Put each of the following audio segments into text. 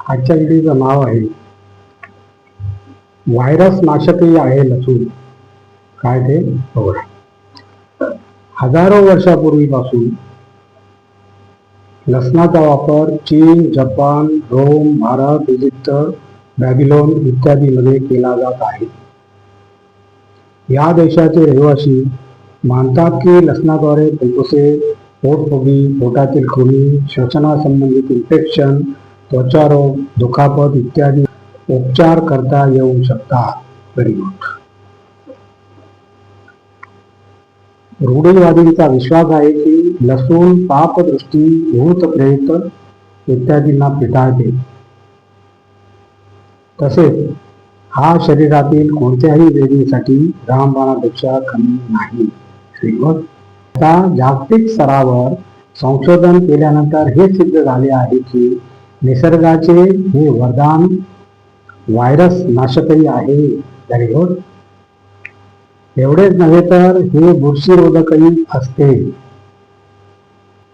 आजच्या व्हिडिओचं नाव आहे व्हायरस नाशकही आहे लसूण. काय ते बघा. हजारो वर्षापूर्वीपासून लसणाचा वापर चीन, Japan, Rome, Bharat, Egypt, Babylon इत्यादीमध्ये केला जात आहे. या देशाचे रहिवासी मानतात की लसणाद्वारे फुफ्फुसे, पोटफुगी, पोटातील कृमी, श्वसनासंबंधित इन्फेक्शन, त्वचारोग, दुखापत इत्यादी उपचार करता येऊ शकतात. Very good. रूढीवादींचा विश्वास आहे की लसूण पापदृष्टी, भूत प्रेत इत्यादींना पिटाळते. तसेच हा शरीरातील कोणत्याही वेदनेसाठी रामबाणापेक्षा कमी नाही. आता जागतिक स्तरावर संशोधन केल्यानंतर हे सिद्ध झाले आहे की निसर्गाचे हे वरदान व्हायरस नाशकही आहे. Very good. एवढेच नव्हे तर हे बुरशीरोधकही असते.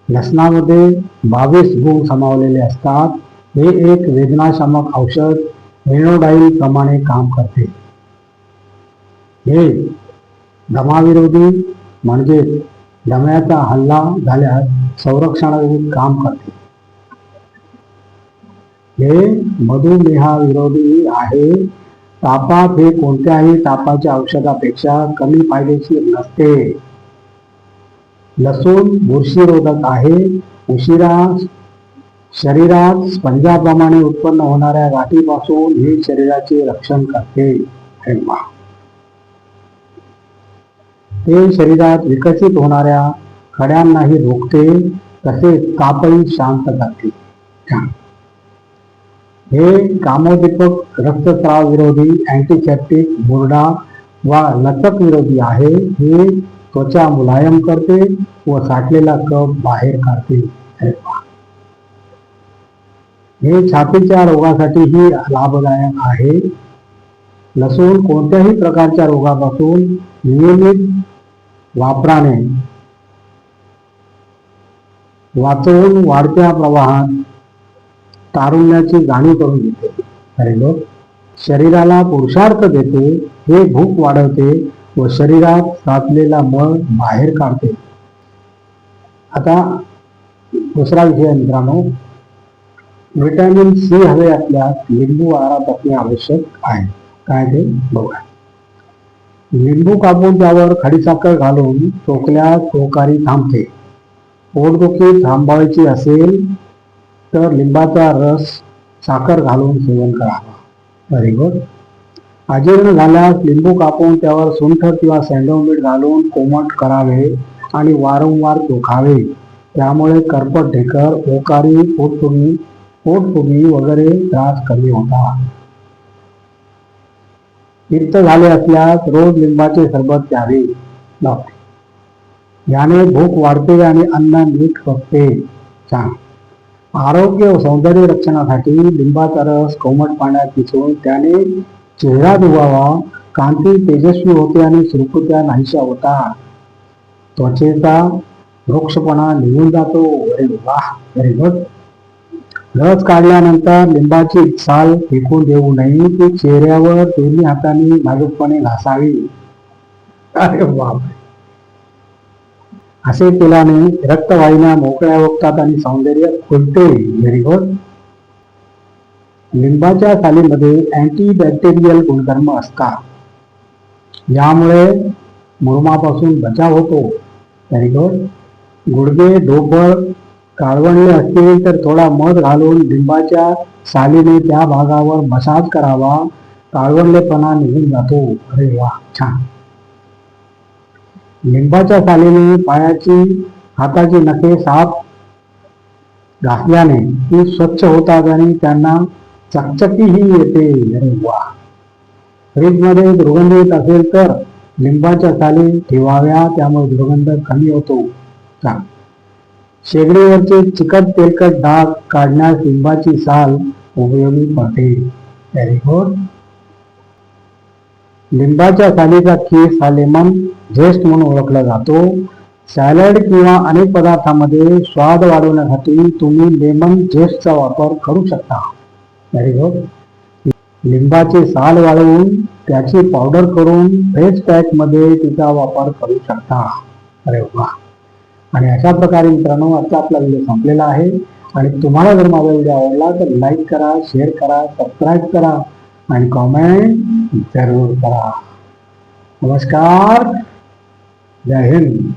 लसणामध्ये 22 गुण समावलेले असतात. हे एक वेदनाशामक औषध मेनोडाईल प्रमाणे काम करते. हे दमाविरोधी म्हणजे दम्याचा हल्ला झाल्यास संरक्षणाविरोधी काम करते. हे मधुमेहाविरोधी आहे. तापात हे कोणत्याही तापाच्या औषधापेक्षा कमी फायदेशीर नसते. लसूण बुरशीरोधक आहे. शरीरात स्पंजाप्रमाणे उत्पन्न होणाऱ्या गाठीपासून हे शरीराचे रक्षण करते. ते शरीरात विकसित होणाऱ्या खड्यांनाही रोखते. तसेच तापही शांत करते. हे कामोद्दीपक, रक्तस्राव विरोधी, अँटीसेप्टिक, मुरडा व लचक विरोधी आहे. हे त्वचा मुलायम करते व साठलेला कफ बाहेर काढते. हे छातीच्या रोगासाठीही लाभदायक आहे. लसूण कोणत्याही प्रकारच्या रोगापासून नियमित वापराने वाचवून वाढत्या प्रवाहात तारुण्याची जाणीव करून देते. शरीराला पुरुषार्थ देते. हे भूक वाढवते व शरीरात साचलेला मळ बाहेर काढते. आता दुसरा विषय मित्रांनो, व्हिटॅमिन सी हवे असल्यास लिंबू आहारात असणे आवश्यक आहे. काय ते बघा. लिंबू कापून त्यावर खडीसाखर घालून चोखल्यास चोकारी थांबते. पोटदुखी थांबवायची असेल तर लिंबाचा रस साखर घालून सेवन करावा. Very good. अजीर्ण झाल्यास लिंबू कापून त्यावर सुंठ किंवा सैंधव मीठ घालून कोमट करावे आणि वारंवार चोखावे. त्यामुळे करपट ढेकर, ओकारी, पोटफुगी वगैरे त्रास कमी होतात. पित्त झाले असल्यास रोज लिंबाचे सरबत प्यावे. याने भूक वाढते आणि अन्न नीट पचते. आरोग्य व सौंदर्य रक्षणासाठी लिंबाचा रस कोमट पाण्यात मिसळून त्याने चेहरा धुवावा. कांती तेजस्वी होते आणि सुरकुत्या नाहीशा होतात. त्वचेचा वृक्षपणा निघून जातो. Very good. रस काढल्यानंतर लिंबाची साल फेकून देऊ नये. ती चेहऱ्यावर दोन्ही हातांनी नाजूकपणे घासावी. अरे बाप. असे केल्याने रक्तवाहिन्या मोकळ्या होतात आणि सौंदर्य खुलते. Very good. लिंबाच्या सालीमध्ये अँटीबॅक्टेरियल गुणधर्म असतात. यामुळे मुरुमापासून बचाव होतो. Very good. गुडघे, ढोबळ काळवणले असतील तर थोडा मध घालून लिंबाच्या सालीने त्या भागावर मसाज करावा. काळवणलेपणा निघून जातो. अरे वा, छान. लिंबाच्या सालीने पायाची, हाताची नखे साफ घासल्याने ती स्वच्छ होतात आणि त्यांना चकचकीही येते. अरे वा. फ्रीजमध्ये दुर्गंधित असेल तर लिंबाच्या साली ठेवाव्या. त्यामुळे दुर्गंध कमी होतो. शेगडीवरचे चिकट तेलकट डाग काढण्यास लिंबाची साल उपयोगी पडते. Very good. लिंबाच्या सालीचा खीस हा लेमन झेस्ट म्हणून ओळखला जातो. सॅलड किंवा अनेक पदार्थांमध्ये स्वाद वाढवण्यासाठी तुम्ही लेमन झेस्टचा वापर करू शकता. Very good. लिंबाची साल वाळवून त्याची पावडर करून फेस पॅक मध्ये तिचा वापर करू शकता. अरे वा. आणि अशा प्रकारे मित्रांनो आजचा आपला व्हिडिओ संपलेला आहे. आणि तुम्हाला जर माझा व्हिडिओ आवडला तर लाईक करा, शेअर करा, सबस्क्राईब करा आणि कॉमेंट जरूर करा. नमस्कार. जय हिंद.